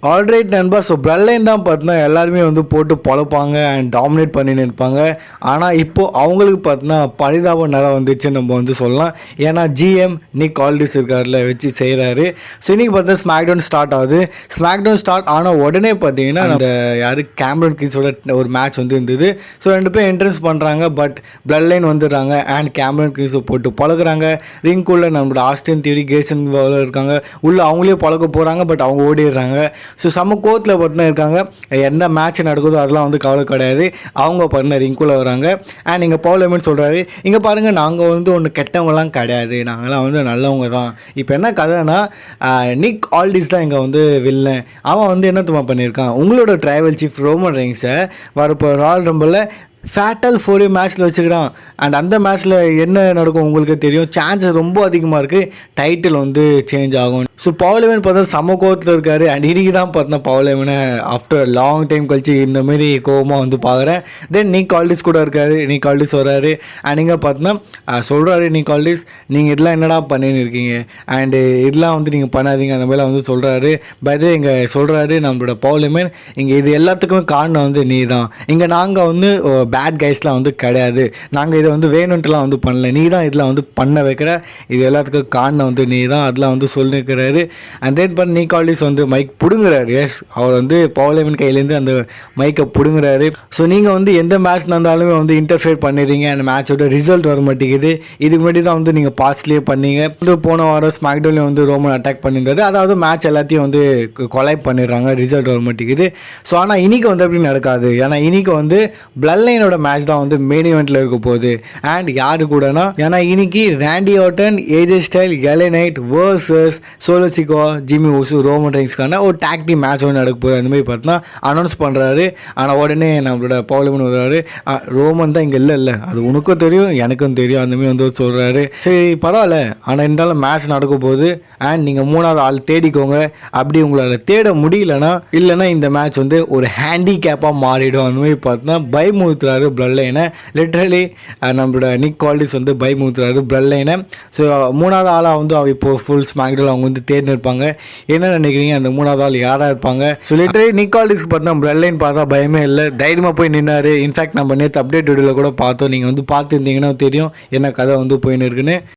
Alright நண்பா. So bloodline தான் பார்த்தீங்கன்னா எல்லாருமே வந்து போட்டு பொழப்பாங்க அண்ட் டாமினேட் பண்ணின்னு இருப்பாங்க. ஆனால் இப்போது அவங்களுக்கு பார்த்தீங்கன்னா பரிதாப நிலை வந்துச்சுன்னு நம்ம வந்து சொல்லலாம். ஏன்னா ஜிஎம் நிக் ஆல்டிஸ் இருக்கார்ல வச்சு செய்கிறாரு. ஸோ இன்றைக்கி பார்த்தா ஸ்மாக் டவுன் ஸ்டார்ட் ஆகுது. ஸ்மாக் டவுன் ஸ்டார்ட் ஆனால் உடனே பார்த்தீங்கன்னா அந்த யார் கேமரன் கிங்ஸோட ஒரு மேட்ச் வந்து இருந்தது. ஸோ 2 பேர் என்ட்ரன்ஸ் பண்ணுறாங்க. பட் பிளட்லைன் வந்துடுறாங்க அண்ட் கேமரன் கிங்ஸை போட்டு பழகுறாங்க. ரிங்குள்ளே நம்மளோட ஆஸ்டின் தியரி கிரேசன் இருக்காங்க. உள்ளே அவங்களே பழக்க போகிறாங்க. பட் அவங்க ஓடிடுறாங்க. ஸோ செம்ம கோத்தில் பார்த்தீங்கன்னா இருக்காங்க. என்ன மேட்ச் நடக்குதோ அதெல்லாம் வந்து கவலை கிடையாது. அவங்க பார்த்தீங்கன்னா ரிங்குள்ளே வராங்க. அண்ட் இங்கே பவுல் ஹெமன் சொல்கிறாரு, இங்கே பாருங்கள் நாங்கள் வந்து ஒன்று கெட்டவங்களாம் கிடையாது, நாங்களாம் வந்து நல்லவங்க தான். இப்போ என்ன கதைன்னா நிக் ஆல்டிஸ் தான் இங்கே வந்து வில்லன். அவன் வந்து என்ன துமா பண்ணியிருக்கான், உங்களோட ட்ரைவல் சீஃப் ரோமன் ரெயின்ஸை வரப்போ ராயல் ரம்பிளில் ஃபேட்டல் 4 மேட்ச்சில் வச்சுக்கிறான். அண்ட் அந்த மேட்ச்சில் என்ன நடக்கும் உங்களுக்கு தெரியும். சான்சஸ் ரொம்ப அதிகமாக இருக்குது டைட்டில் வந்து சேஞ்ச் ஆகும். ஸோ பவுல் ஹெமன் பார்த்தா செம்ம கோவத்தில் இருக்கார். அண்ட் இன்றைக்கி தான் பார்த்தா பவுல் ஹெமனை ஆஃப்டர் லாங் டைம் கழிச்சு இந்தமாரி கோவமாக வந்து பார்க்குறேன். தென் நிக் ஆல்டிஸ் கூட இருக்கார். நிக் ஆல்டிஸ் வர்றாரு. அண்ட் இங்கே பார்த்தீங்கன்னா சொல்கிறாரு நிக் ஆல்டிஸ், நீங்கள் இதெல்லாம் என்னடா பண்ணின்னு இருக்கீங்க அண்டு இதெல்லாம் வந்து நீங்கள் பண்ணாதீங்க அந்த மாதிரிலாம் வந்து சொல்கிறாரு. பட் இங்கே சொல்கிறாரு நம்மளோட பவுல் ஹெமன், இங்கே இது எல்லாத்துக்குமே காரணம் வந்து நீ தான். இங்கே நாங்கள் வந்து பேட் கைஸ்லாம் வந்து கிடையாது, நாங்கள் இதை வந்து வேணுன்ட்டுலாம் வந்து பண்ணல, நீ தான் இதெல்லாம் வந்து பண்ண வைக்கிற, இது எல்லாத்துக்கும் காரணம் வந்து நீ தான், அதெல்லாம் வந்து சொல்லிக்கிறாரு. அண்ட் தென் பண்ண நிக் ஆல்டிஸ் வந்து மைக் பிடுங்குறாரு. எஸ், அவர் வந்து பவுல் ஹெமன் கையிலேருந்து அந்த மைக்கை பிடுங்குறாரு. ஸோ நீங்கள் வந்து எந்த மேட்ச் நடந்தாலுமே வந்து இன்டர்ஃபியர் பண்ணிடுறீங்க. அந்த மேட்சோட ரிசல்ட் வர மாட்டேங்குது. இதுக்கு முன்னாடி தான் வந்து நீங்கள் பாஸ்ட்லேயே பண்ணீங்க. வந்து போன வாரம் ஸ்மாக்டவுன்ல வந்து ரோமன் அட்டாக் பண்ணியிருந்தாரு. அதாவது மேட்ச் எல்லாத்தையும் வந்து கொலைப் பண்ணிடுறாங்க, ரிசல்ட் வர மாட்டேங்குது. ஸோ ஆனால் இன்றைக்கி வந்து அப்படி நடக்காது. ஏன்னா இன்றைக்கி வந்து பிளட் லைனோட மேட்ச் தான் வந்து மெயின் இவெண்ட்டில் இருக்க போகுது. அண்ட் யாரு கூடனா, ஏன்னா இன்னைக்கு Randy Orton, AJ Styles, LA Knight versus Solo Sikoa, Jimmy Uso, Roman ரெயின்ஸ்க்கான ஒரு டாக் டீம் மேட்ச் ஒன்று நடக்க போகுது. அந்த மாதிரி பார்த்தீங்கன்னா அனௌன்ஸ் பண்ணுறாரு. ஆனால் உடனே நம்மளோட பவுல் ஹெமன் வருவார், ரோமன் தான் இங்கே இல்லை, அது உனக்கும் தெரியும் எனக்கும் தெரியும் அந்தமாரி வந்து சொல்கிறாரு. சரி பரவாயில்ல, ஆனால் இருந்தாலும் மேட்ச் நடக்க போகுது அண்ட் நீங்கள் 3வது ஆள் தேடிக்கோங்க. அப்படி உங்களால் தேட முடியலன்னா இல்லைன்னா இந்த மேட்ச் வந்து ஒரு ஹேண்டிகேப்பாக மாறிடும். அந்த மாதிரி பார்த்தீங்கன்னா பயமுறுத்துறாரு பிளட் லைனை. லிட்ரலி நம்மளோட நிக் ஆல்டிஸ் வந்து பயமுறுத்துறாரு பிளட் லைனை. ஸோ 3வது ஆளாக வந்து இப்போ ஃபுல் ஸ்மாக்டவுன் அவங்க வந்து தேடின்னு இருப்பாங்க. என்ன நினைக்கிறீங்க, அந்த 3வது ஆள் யாராக இருப்பாங்க? ஸோ லிட்ரலி நிக் ஆல்டிஸ்க்கு பார்த்தா பிளட் லைன் பார்த்தா பயமே இல்லை, தைரியமாக போய் நின்னாரு. இன்ஃபேக்ட் நம்ம நேற்று அப்டேட் வீடியோவில் கூட பார்த்தோம். நீங்கள் வந்து பார்த்துருந்தீங்கன்னா தெரியும் என்ன கதை வந்து போயின்னு இருக்குன்னு.